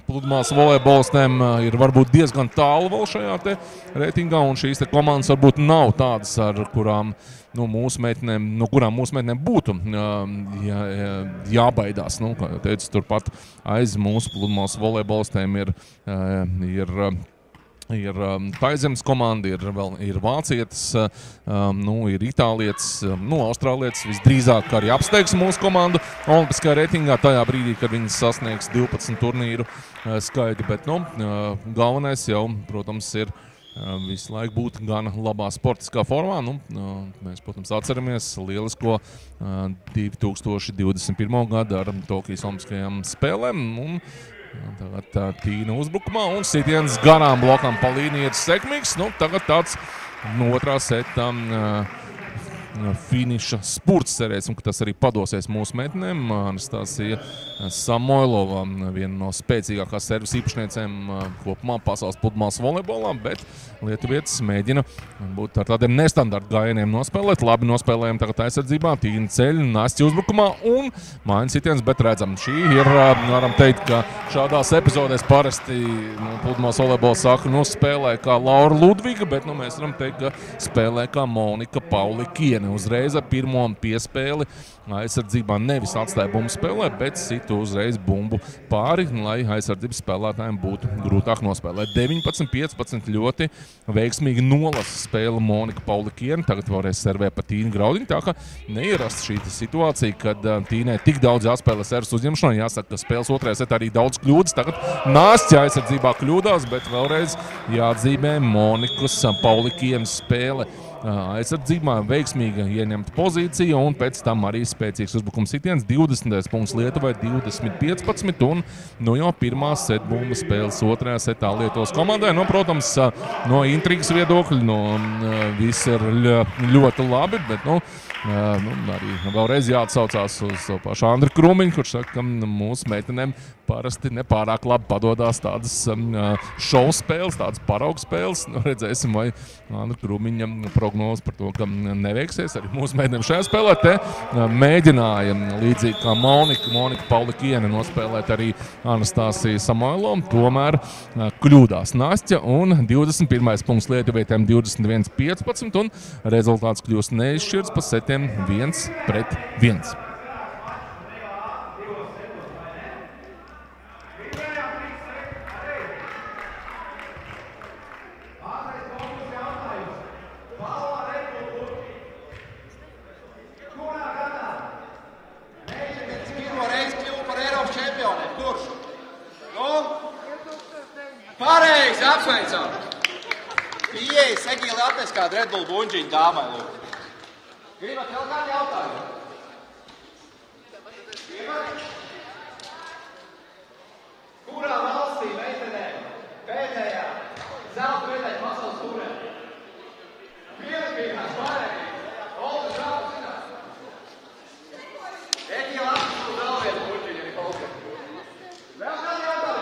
pludmales volejbolistēm, ir varbūt diezgan tālu vēl šajā te reitingā, un šīs te komandas varbūt nav tādas, ar kurām mūsu meitenēm būtu jābaidās. Kā jau teicu, turpat aiz mūsu pludmales volejbolistēm ir Taizemes komanda, ir vācietis, ir itālietis, austrālietis visdrīzāk arī apsteigs mūsu komandu olimpiskajā reitingā tajā brīdī, kad viņi sasniegs 12 turnīru skaiti, bet galvenais jau, protams, ir visu laiku būt gan labā sportiskā formā. Mēs, protams, atceramies lielisko 2021. gadu ar Tokijas olimpiskajām spēlēm. Tagad Tīna uzbrukumā un sitiens garām blokam pa līniju ir sekmīgs. Tagad tāds otrā setā finiša spurts. Cerēsim, ka tas arī padosies mūsu meitenēm. Anastasija Samoilova, viena no spēcīgākās servis īpašniecēm kopumā pasaules pludmales volejbolā, bet lietuvietis mēģina būt ar tādiem nestandarta gājieniem nospēlēt. Labi nospēlējam tagad aizsardzībā, Tīna ceļ, Nastja uzbrukumā un mājiņas sitiens, bet redzam, šī ir, varam teikt, ka šādās epizodēs parasti pludmales volejbola saka, spēlē kā Laura Ludviga, bet mēs varam teikt, ka spēlē kā Monika Paulikiene. Uzreiz ar pirmo piespēli aizsardzībā nevis atstāja bumbu spēlē, bet situ uzreiz bumbu pāri, lai aizsardzības spēlētājiem būtu grūtāk nospēlēt. 19-15 ļoti veiksmīgi nolasa spēle Monika Paulikiene. Tagad varēs servēt pa Tīnu Graudiņu, tā ka neierasta šī situācija, kad Tīnai tik daudz jāspēlē servis uzņemšanai. Jāsaka, ka spēles otrajā setā arī daudz kļūdas. Tagad Nastja aizsardzībā kļūdās, bet vēlreiz jāatzīmē Monikas Paulikienes spēle. Aizsardzībā veiksmīga ieņemta pozīcija un pēc tam arī spēcīgs uzbrukums sitiens. 20. punkts Lietuvai, 20-15 un jau pirmā setbumba spēles otrajā setā Lietuvas komandai. Protams, no intrigas viedokļa viss ir ļoti labi, bet arī vēlreiz jāatsaucās uz pašu Andri Krūmiņu, kurš saka, ka mūsu meitenēm parasti nepārāk labi padodās tādas šovu spēles, tādas paraugu spēles. Redzēsim, vai Andri Krūmiņa prognozes par to, ka neveiksies arī mūsu meitenēm šajā spēlē. Te mēģināja līdzīgi kā Monika Paulikiene nospēlēt arī Anastasija Samoilova, tomēr kļūdās Nastja un 21. punkts lietuvietēm 21-15 un rezultāts kļūst neizšķirts pa setiem 1-1. Pareizi, apsveicam! Pieejas Egīli atnes kādu Red Bull buņģiņu dāmai, lūk. Gribat vēl kādu jautājumu? Kurā valstī meitenēm pēdējā zelta medaļa pasaules turnīrā? Filipīnās, pareizi! Olga zelta zinās! Egīli atnes uz vēl vienu buņģiņu arī kolka. Vēl kādu jautājumu?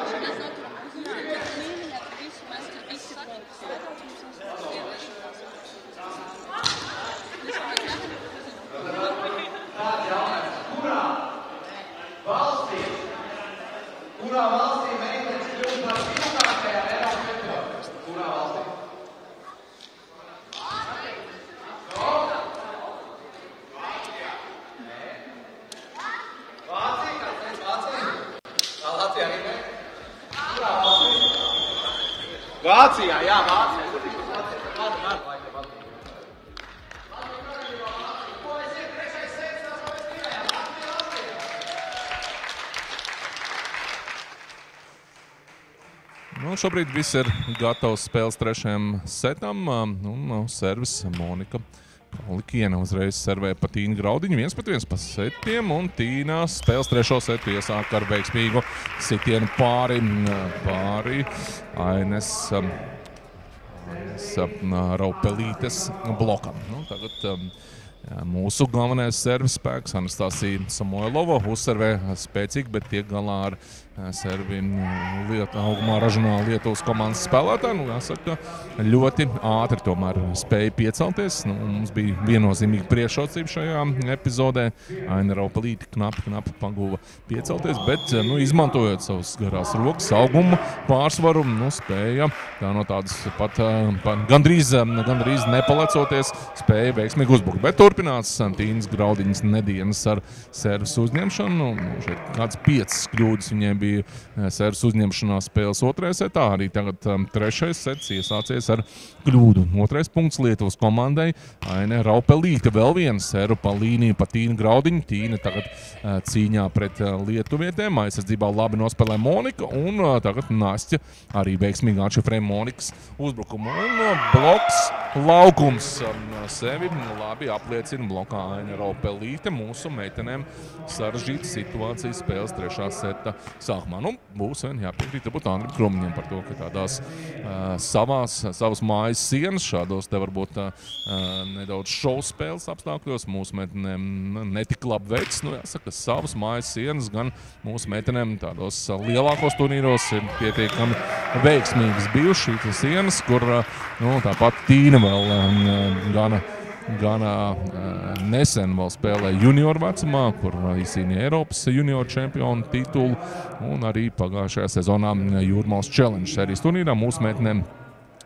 Kurā valstī meitenes kļūst par ilgākajām Eiropas čempioniem? Kurā valstī? Vācija? Kāds teica Vācija? Tā Latvijā arī ne? Kurā valstī? Vācijā, jā, Vācijā. Šobrīd viss ir gatavs spēles trešajam setam. Servis Monika Paulikiene uzreiz servē pa Tīnu Graudiņu. 1-1 pa setiem un Tīna spēles trešo setu iesāk ar veiksmīgu sitienu pāri Aines Raupelītes blokam. Tagad mūsu galvenais servis spēks Anastasija Samoilova uzservē spēcīgi, bet tiek galā ar servi augumā ražanā Lietuvas komandas spēlētāji. Jāsaka, ļoti ātri tomēr spēja piecelties. Mums bija viennozīmīga priekšrocība šajā epizodē. Aina Raupelīte knapi paguva piecelties, bet izmantojot savus garās rokas, auguma pārsvaru, spēja no tādas pat gandrīz nepalecoties, spēja veiksmīgi uzbrukt. Bet turpinās Tīnas Graudiņas nedienas ar servis uzņemšanu. Šeit kāds 5 kļūdas viņiem bija servis uzņemšanā spēles otrajā setā. Arī tagad trešais sets iesācies ar kļūdu. Otrais punkts Lietuvas komandai. Aine Raupelīte vēl viena servu pa līniju pa Tīnu Graudiņu. Tīna tagad cīņā pret lietuvietēm. Aizsardzībā labi nospēlē Monika un tagad Nastja arī veiksmīgi atšifrē Monikas uzbrukumu. Un bloks laukums. Sevi labi apliecina blokā Aina Raupelīte. Mūsu meitenēm sarežģīta situācija spēles 3. seta sākumā. Nu, būs vien jāpiekrīt varbūt Andrim Krumiņam par to, ka tādās savas mājas sienas šādos te varbūt nedaudz šovu spēles apstākļos mūsu meitenēm netik labi veids. Nu, jāsaka, savas mājas sienas gan mūsu meitenēm tādos lielākos turnīros ir pietiekami veiksmīgas bijušas šīs sienas, kur tāpat Tīna vēl gana nesen vēl spēlēja junioru vecumā, kur izcīnīja Eiropas junioru čempionu titulu, un arī pagājušajā sezonā Jūrmālas Challenge sērijas turnīrā mūsu meitenēm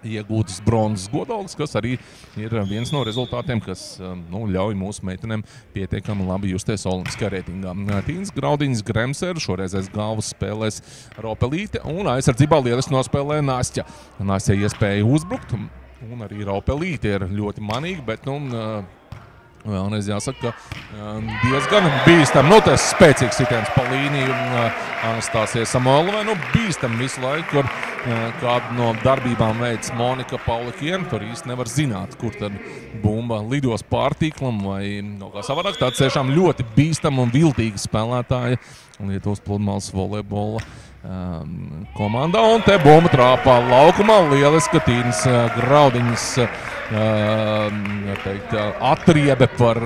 iegūtas bronzas godalis, kas arī ir viens no rezultātiem, kas ļauj mūsu meitenēm pietiekami labi justies olimpiskajā reitingā. Tīnas Graudiņas Gremseru šoreizais galvas spēlēs Raupelīte, un aizsardzībā lieliski nospēlē Nastja. Nastja iespēja uzbrukt, un arī Raupelīte ir ļoti manīga, bet vēlreiz jāsaka, ka diezgan bīstam. Tas spēcīgs sitiens pa līniju Anastasija Samoilovai. Bīstam visu laiku, kur kādu no darbībām veids Monika Paulikiena. Tur īsti nevar zināt, kur tad bumba lidos pārtīklam vai kā savādāk. Tā tiešām ļoti bīstam un viltīga spēlētāja Lietuvas pludmales volejbola komandā. Un te bumba trāpā laukumā. Lieliska Tīnas Graudiņas atriebe par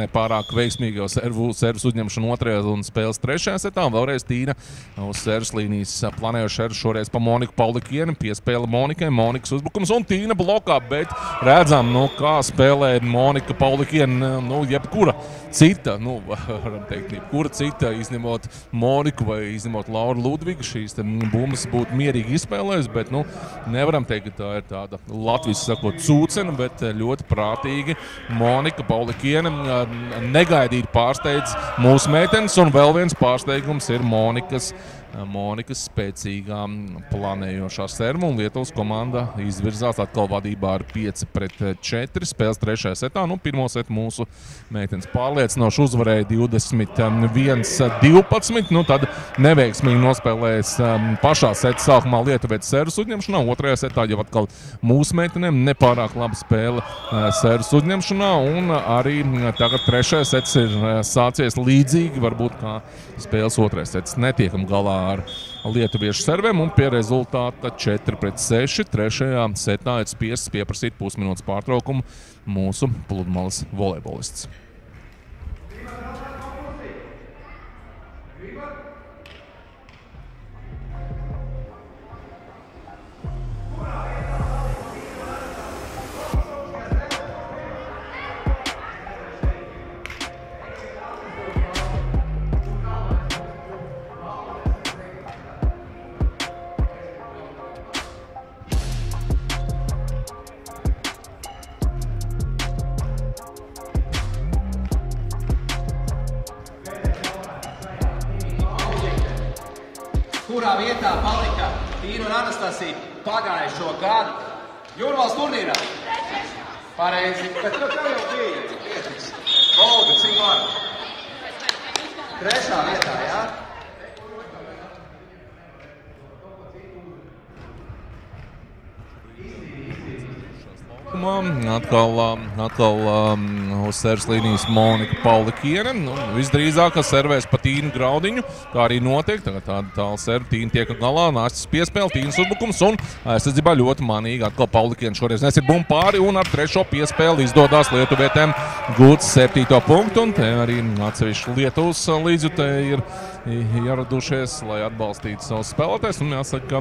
nepārāk veiksmīgo servis uzņemšanu 2. un spēles 3. setā. Vēlreiz Tīna uz servis līnijas planējoši servis šoreiz pa Moniku Paulikienu. Piespēle Monikai, Monikas uzbrukums un Tīna blokā, bet redzam, kā spēlē Monika Paulikiena, jebkura cita, varam teikt, jebkura cita, izņemot Moniku vai izņemot Lauru Ludvigu, šīs bumbas būtu mierīgi izspēlējusi, bet, nevaram teikt, ka tā ir tāda Latvijas sakot cūcena, bet ļoti prātīgi Monika Paulikiena negaidīti pārsteidz mūsu meitenes, un vēl viens pārsteigums ir Monikas spēcīgā planējošā serva, un Lietuvas komanda izvirzās atkal vadībā ar 5-4 spēles 3. setā. Pirmo setu mūsu meitenes pārliecinoši uzvarēja 21-12, tad neveiksmīgi nospēlējas pašā seta sākumā lietuvietes servas uzņemšanā, 2. setā jau atkal mūsu meitenēm nepārāk laba spēle servas uzņemšanā, un arī tagad 3. sets ir sācies līdzīgi, varbūt kā spēles 2. sets. Netiekam galā ar lietuviešu servēm, un pie rezultāta 4-6. 3. setā ir spiests pieprasīt pusminūtes pārtraukumu mūsu pludmales volejbolists. Kurā vietā palika Tīna un Anastasija pagājušo gadu Jūrmālas turnīrā? Pareizi, bet tev jau bija. Olga, cik var? 3. vietā, jā? Atkal uz servis līnijas Monika Paulikiene. Visdrīzāk, ka servēs pa Tīnu Graudiņu. Tā arī notiek. Tagad tāda serva Tīna tiek galā. Nāstas piespēle, Tīnas uzbrukums un aizsardzībā ļoti manīgi. Atkal Paulikiene šoreiz nesit bumbu pāri un ar 3. piespēli izdodās lietuvietēm gūt 7. punktu. Un te arī atsevišķi Lietuvas līdzjutēji ir ieradušies, lai atbalstītu savus spēlētājus. Un jāsaka, ka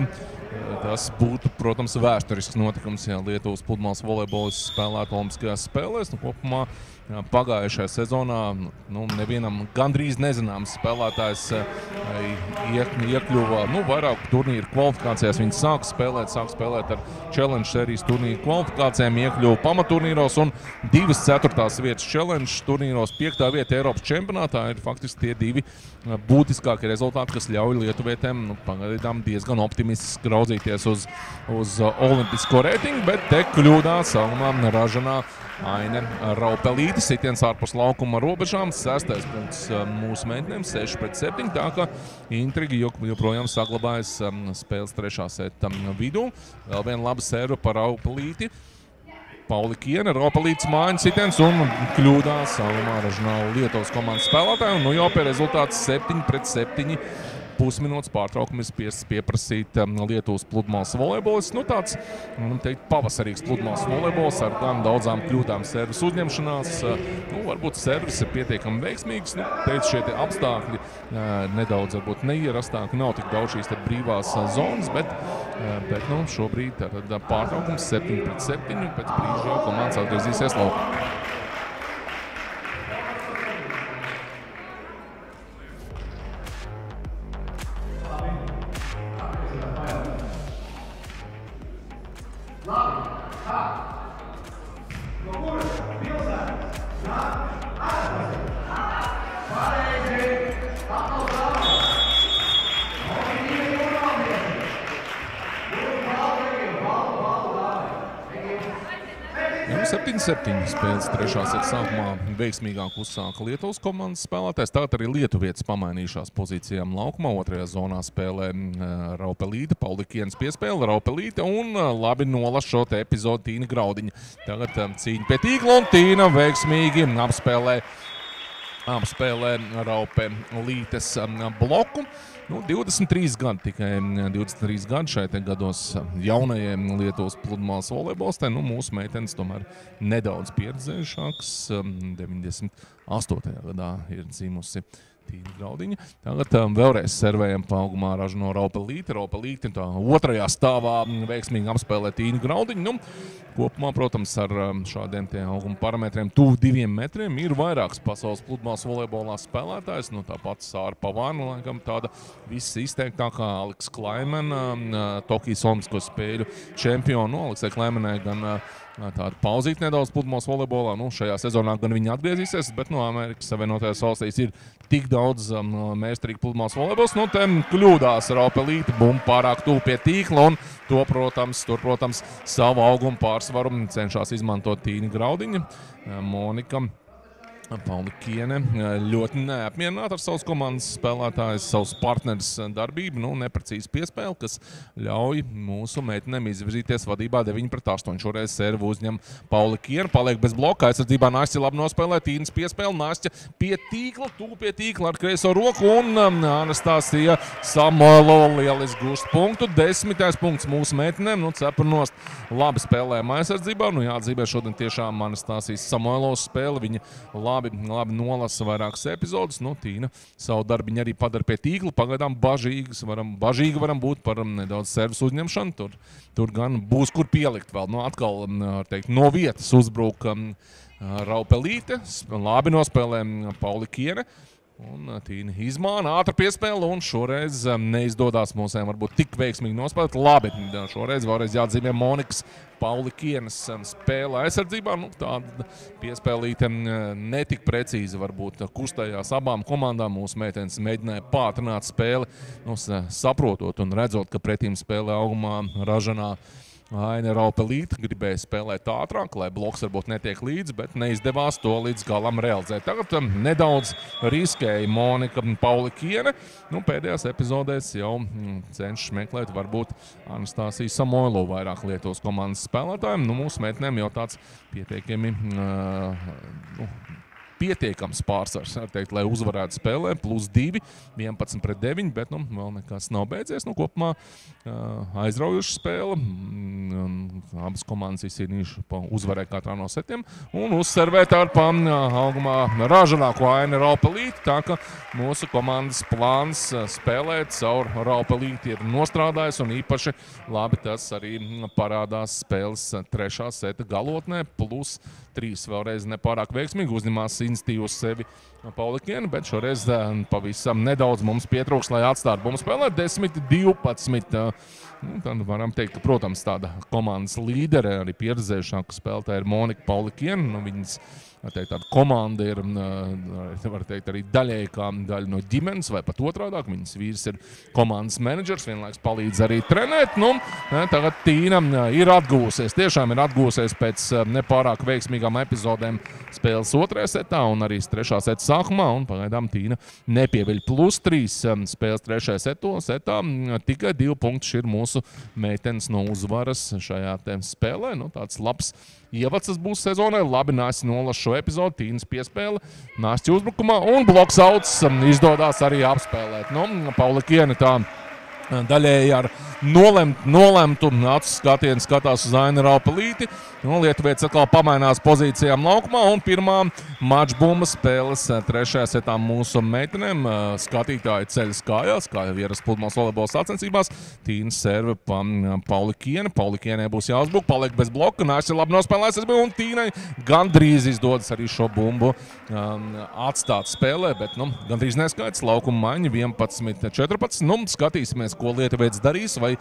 tas būtu, protams, vēsturisks notikums, ja Lietuvas pludmales volejbolists spēlētu olimpiskajās spēlēs. Kopumā pagājušajā sezonā nevienam gandrīz nezināms spēlētājs iekļuva vairāk turnīru kvalifikācijās. Viņi sāk spēlēt ar Challenge sērijas turnīru kvalifikācijām, iekļuva pamaturnīros un 2 4. vietas Challenge turnīros, 5. vieta Eiropas čempionātā ir faktiski tie 2 būtiskākie rezultāti, kas ļauj lietuvietēm pagaidām diezgan optimistiski raudzīties uz olimpisko reitingu, bet te kļūdās Alma Ražanā Aine Raupelīte, sitiens ārpus laukuma robežām, 6. punkts mūsu meitenēm, 6-7, tā ka intriga joprojām saglabājas spēles 3. seta vidū. Vēl viena laba serva par Raupelīti. Paulikiene, Raupelītes mājiņas sitiens un kļūdās augumā Ražanāla Lietuvas komandas spēlētāju. Un nu jau pie rezultāts 7-7 pusminūtes pārtraukumu spiests pieprasīt Lietuvas pludmales volejbols. Nu, tāds, teikt, pavasarīgs pludmales volejbols ar gan daudzām kļūdām servis uzņemšanās. Nu, varbūt servis ir pietiekami veiksmīgs. Nu, teicu, šie apstākļi nedaudz varbūt neierastāki. Nav tik daudz šīs brīvās zonas, bet nu, šobrīd pārtraukums 7-7. Pēc brīža jau komandas atgriezīsies laukā. Spēles trešā seta sākumā veiksmīgāk uzsāka Lietuvas komandas spēlētājs. Tātad arī lietuvietis pamainījušās pozīcijām laukumā. Otrajā zonā spēlē Raupelīte, Paulikienes piespēle, Raupelīte un labi nolas šo te epizodu Tīna Graudiņa. Tagad cīņa pie tīkla un Tīna veiksmīgi apspēlē Raupelītes bloku. Nu, 23 gadi, tikai 23 gadi šeit gados jaunajiem Lietuvas pludmales volejbolistiem. Nu, mūsu meitenes tomēr nedaudz pieredzējušāks. 98. gadā ir dzimusi Tīna Graudiņa. Tagad vēlreiz servējam pa augumā Ražano Raupelīte. Raupelīte tā otrajā stāvā veiksmīgi apspēlē Tīna Graudiņu. Nu, kopumā, protams, ar šādiem auguma parametriem tuvu 2 metriem ir vairāks pasaules pludmales volejbolā spēlētājs. Nu, tāpat Sāra Pavāna, laikam tāda visizteiktākā Aleks Klaimena, Tokijas olimpisko spēļu čempionu. Nu, Aleksai Klaimenai gan tāda pauzīt nedaudz pludmales volejbolā. Nu, šajā sezonā gan viņi atgriezīsies, bet no Amerikas Savienotajās valstīs ir tik daudz mēsturīgi pludmales volejbols. Nu, te kļūdās Raupelīte, pārāk tuvu pie tīkla un to, protams, savu augumu pārsvaru cenšas izmantot Tīna Graudiņa. Monika Paulikiene ļoti neapmierināta ar savas komandas spēlētājs, savus partneris darbību, nu, neprecīzi piespēli, kas ļauj mūsu meitenēm izvirzīties vadībā 9-8. Šoreiz servu uzņem Paulikiene, paliek bez bloka, aizsardzībā Nāsķa labi nospēlē, Tīnas piespēle, Nāsķa pie tīkla, tuvu pie tīkla ar kreiso roku un Anastasija Samoilova lieliski gūst punktu. 10. punkts mūsu meitenēm, nu, cepurnost labi spēlējama aizsardzībā, nu, jāatzīmē šodien tiešām Anastasijas Samoilovas spēle, viņa labi nolasa vairākas epizodus. Nu, Tīna savu darbiņu arī padara pie tīkla. Pagaidām bažīgi varam būt par nedaudz servis uzņemšanu. Tur gan būs kur pielikt vēl. Nu, atkal, teikt, no vietas uzbruk Raupelīte. Labi nospēlē Paulikiene. Un Tīna izmāna ātru piespēli un šoreiz neizdodās mūsēm varbūt tik veiksmīgi nospēlēt. Labi, šoreiz vēlreiz jāatzīmē Monikas Paulikienes spēle aizsardzībā. Nu, tāda piespēlīte netik precīzi varbūt kustējās abām komandām. Mūsu meitenes mēģināja pātrināt spēli, nu, saprotot un redzot, ka pretīm spēlē augumā Ražanā Aina Raupelīte gribēja spēlēt ātrāk, lai bloks varbūt netiek līdzi, bet neizdevās to līdz galam realizēt. Tagad nedaudz riskēja Monika Paulikiene. Nu, pēdējās epizodēs jau cenšas meklēt varbūt Anastasiju Samoilovu vairāk Lietuvas komandas spēlētājiem. Nu, mūsu meitenēm jau tāds pietiekams pārsvars, teikt, lai uzvarētu spēlē, +2, 11-9, bet nu, vēl nekas nav beidzies. Nu, kopumā aizraujuša spēle. Abas komandas izcīnījuši uzvarē katrā no setiem. Un uzservēt ar augumā Ražanā, ko Aina Raupelīte. Tā ka mūsu komandas plāns spēlēt caur Raupelīti ir nostrādājis un īpaši labi tas arī parādās spēles trešā seta galotnē. +3 vēlreiz nepārāk veiksmīgi uzņemās institīvu uz sevi Paulikiene, bet šoreiz pavisam nedaudz mums pietrūks, lai atstātu bumbu spēlēt 10-12. Tad varam teikt, ka, protams, tāda komandas līdere, arī pieredzējušāka spēlētāja ir Monika Paulikiene. Nu, viņas Tāda komanda ir, var teikt, arī daļēji kā daļa no ģimenes, vai pat otrādāk. Viņas vīrs ir komandas menedžers, vienlaiks palīdz arī trenēt. Tagad Tīna ir atgūsies, tiešām ir atgūsies pēc nepārāk veiksmīgām epizodēm spēles otrajā setā un arī trešā seta sākumā. Un pagaidām Tīna nepieviļ +3 spēles trešajā setā. Tikai 2 punkti ir mūsu meitenes no uzvaras šajā spēlē. Tāds labs ievads būs sezonai. Labi, Nāsi nolaša šo epizodu, Tīnas piespēle, Nāsti uzbrukumā un bloks outs izdodās arī apspēlēt. Paulikiene tā daļēji ar nolemtu acu skatienu skatās uz Ainu Raupelīti. Lietuvietis atkal pamainās pozīcijām laukumā un pirmā mačbumba spēles trešajā setā mūsu meitenēm. Skatītāji ceļas kājās, kā jau ierasts pludmales volejbola sacensībās. Tīnas serve pa Paulikiene. Paulikienē būs jāuzbruk, paliek bez bloka. Nāši ir labi nospēlēs un Tīnai gandrīz izdodas arī šo bumbu atstāt spēlē, bet gandrīz neskaits. Laukuma maiņa 11-14. Skatīsimies, ko lietuvietis darīs, vai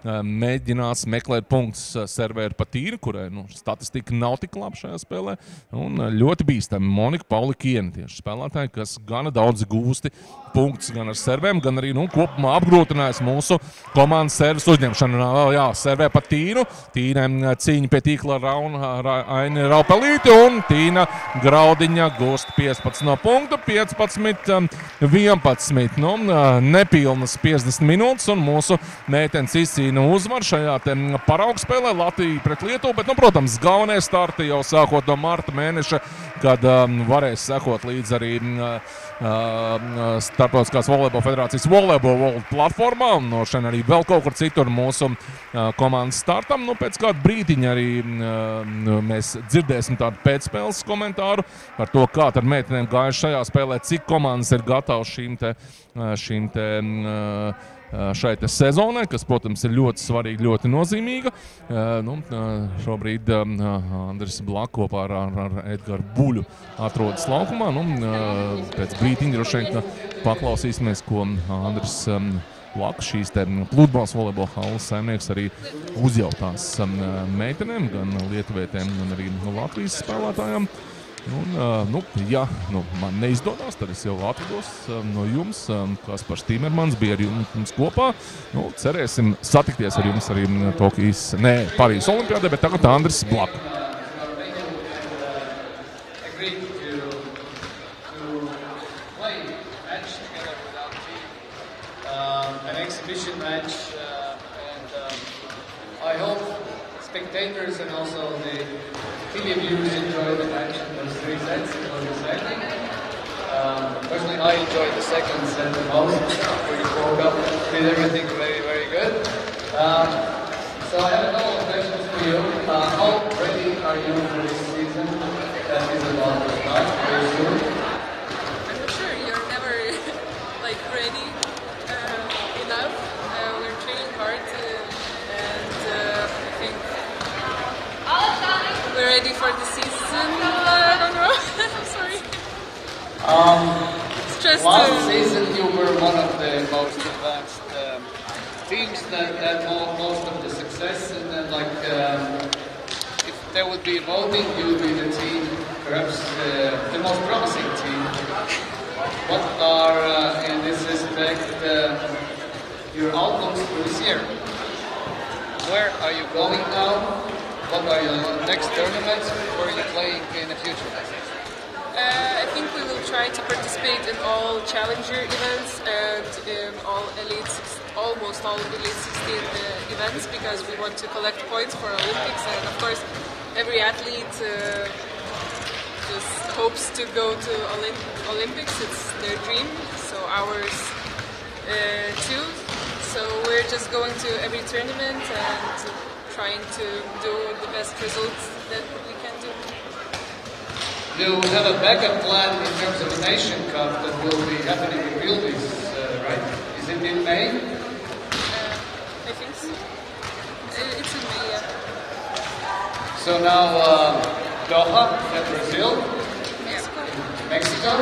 mēģinās meklēt punktus servēru pa Tīnu, kurai statistika nav tik laba šajā spēlē. Un ļoti bīstami Monika Paulikiene, tieši spēlētāji, kas gana daudz gūsti punktus gan ar servēm, gan arī kopumā apgrūtinājis mūsu komandas servis uzņemšanu. Jā, servē pa Tīnu. Tīnai cīņa pie tīkla Aina Raupelīte un Tīna Graudiņa gūst 15 no punktu, 15-11. Nepilnas 50 minūtes un mūsu meitenes izcīna uzvaru šajā paraugspēlē Latvija pret Lietuvu, bet, protams, galvenie starti jau sākot no marta mēneša, kad varēs sekot līdz arī Starptautiskās volejbola federācijas volejbola platformā un no šeit arī vēl kaut kur citur mūsu komandas startam. Pēc kāda brītiņa arī mēs dzirdēsim tādu pēcspēles komentāru par to, kā tad meitenēm gājuši šajā spēlē, cik komandas ir gatavas šai sezonai, kas, protams, ir ļoti svarīga, ļoti nozīmīga. Šobrīd Andris Blak kopā ar Edgaru Buļu atrodas laukumā. Pēc brītiņa droši vien paklausīsimies, ko Andris Blak, šīs pludmales volejbola halles saimnieks, arī uzjautās meitenēm, gan lietuvietēm, gan arī Latvijas spēlētājām. Ja man neizdodas, tad es jau atvados no jums. Kaspars Timermans bija ar jums kopā. Cerēsim satikties ar jums arī Parīzes olimpiādē, bet tagad Andris Blak. Spectators and also the TV viewers enjoy the match in those 3 sets. It was exciting. Personally, I enjoyed the second set the most, where you woke up, did everything very, very good. So I have a couple of questions for you. How ready are you for this season that is about to start very soon? I'm not sure. You're never ready enough. We're training hard and I think we're ready for the season. I don't know. I'm sorry. It's just last season you were one of the most advanced teams that had most of the success, and then if there would be voting, you would be the team, perhaps the most promising team. What are in this respect your outlooks for this year? Where are you going now? What are your next tournaments? Where are you playing in the future? I think we will try to participate in all challenger events and in almost all Elite 16 events, because we want to collect points for Olympics, and of course every athlete just hopes to go to Olympics. It's their dream, so ours too. So we're just going to every tournament and trying to do the best results that we can do. You have a backup plan in terms of the Nation Cup that will be happening in Vilnius, right? Is it in May? I think so. It's in May, yeah. So now Doha in Brazil, Mexico. Mexico.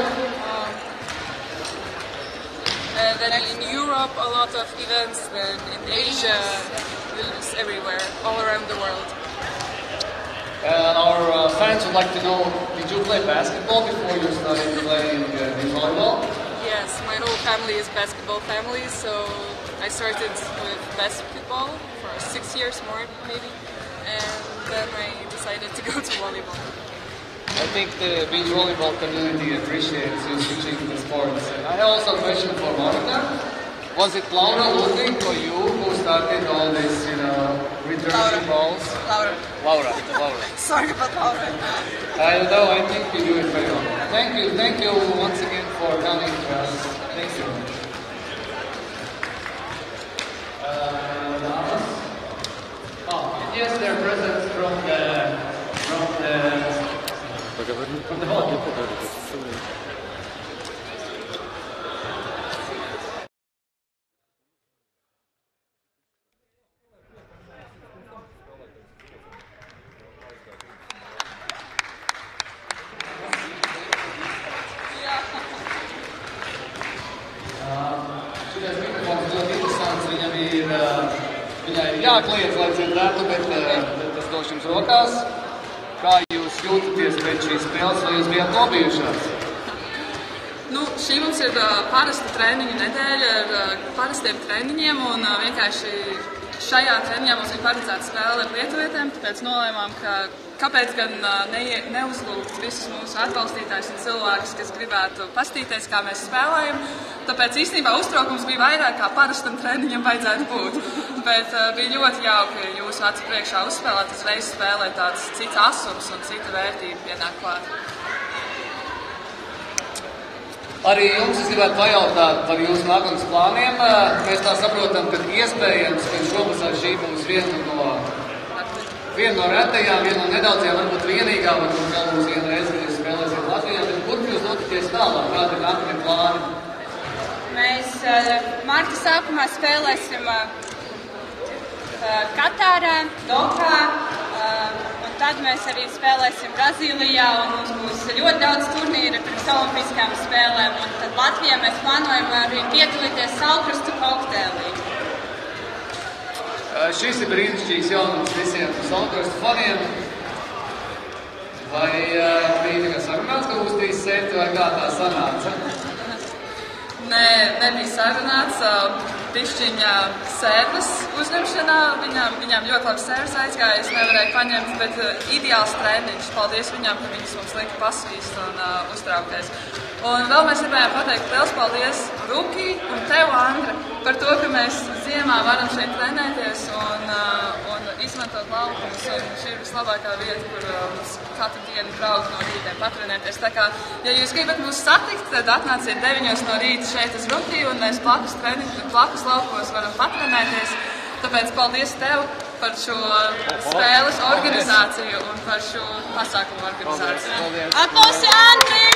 Then in Europe, a lot of events. Then in Asia, everywhere, all around the world. Our fans would like to know, did Did you play basketball before you started playing volleyball? Yes, my whole family is basketball family, so I started with basketball for 6 years more, maybe, and then I decided to go to volleyball. I think the beach volleyball community appreciates you switching the sports. And I have also a question for Monica. Was it Laura Ludwig or you who started all this, returning balls? Laura. Sorry about Laura. I don't know, I think you do it very well. Thank you once again for coming to us. Thank you. Yes, they're present from the hall. Viņai ir jākliedz, lai dzirdētu, bet tas došu jums rokās. Kā jūs jūtaties pēc šīs spēles, vai jūs bijāt nobijušās? Šī mums ir parasta treniņu nedēļa ar parastiem treniņiem, un vienkārši šajā treniņā mums bija paredzēta spēle ar lietuvietēm, tāpēc nolēmām, kāpēc gan neuzlūgt visus mūsu atbalstītājus un cilvēkus, kas gribētu pastīties, kā mēs spēlējam. Tāpēc īstenībā uztraukums bija vairāk, kā parastam treniņam vajadzētu būt. Bet bija ļoti jauki jūsu acu priekšā uzspēlēt, uzreiz spēlēt tāds cits asums un cita vērtība pienāk klāt. Arī jums es gribētu pajautāt par jūsu nākotnes plāniem. Mēs tā saprotam, ka iespējams, ka šovasar šī būs viena no retajām, viena no nedaudzajām, varbūt vienīgā, varbūt vēl būs viena reize, kad jūs spēlēsiet Latvijā. Bet kur jūs dotaties tālāk? Kādi ir nākamie plāni? Mēs marta sākumā spēlēsim Katārā, Dohā, un tad mēs arī spēlēsim Brazīlijā, un mums būs ļoti daudz turnīru pirms olimpiskajām spēlēm, un tad Latvijā mēs plānojam arī piedalīties Saulkrastu kokteilī. Šis ir brīnišķīgs jaunums visiem Saulkrastu faniem. Vai bija tikai sarunāts, ka uztīs sēti, vai kā tā sanāca? Nē, nebija sarunāts. Pišķiņa sērvas uzņemšanā. Viņām ļoti labi sērvas aizgāja, es nevarēju paņemt, bet ideāls treniņš. Paldies viņām, ka viņas mums lika pasvīst un uztraukties. Un vēl mēs gribējām pateikt liels paldies Ruki un tev, Andra, par to, ka mēs ziemā varam šeit trenēties un izmantot laukumus. Šī ir vislabākā vieta, kur mums katru dienu braukt no rītiem patrenēties. Tā kā, ja jūs gribat mūs satikt, tad atnāciet 9 no rīta šeit uz Ruki un mēs plakus laukos varam patrenēties. Tāpēc paldies tev par šo spēles organizāciju un par šo pasākumu organizāciju. Aplausi Andri!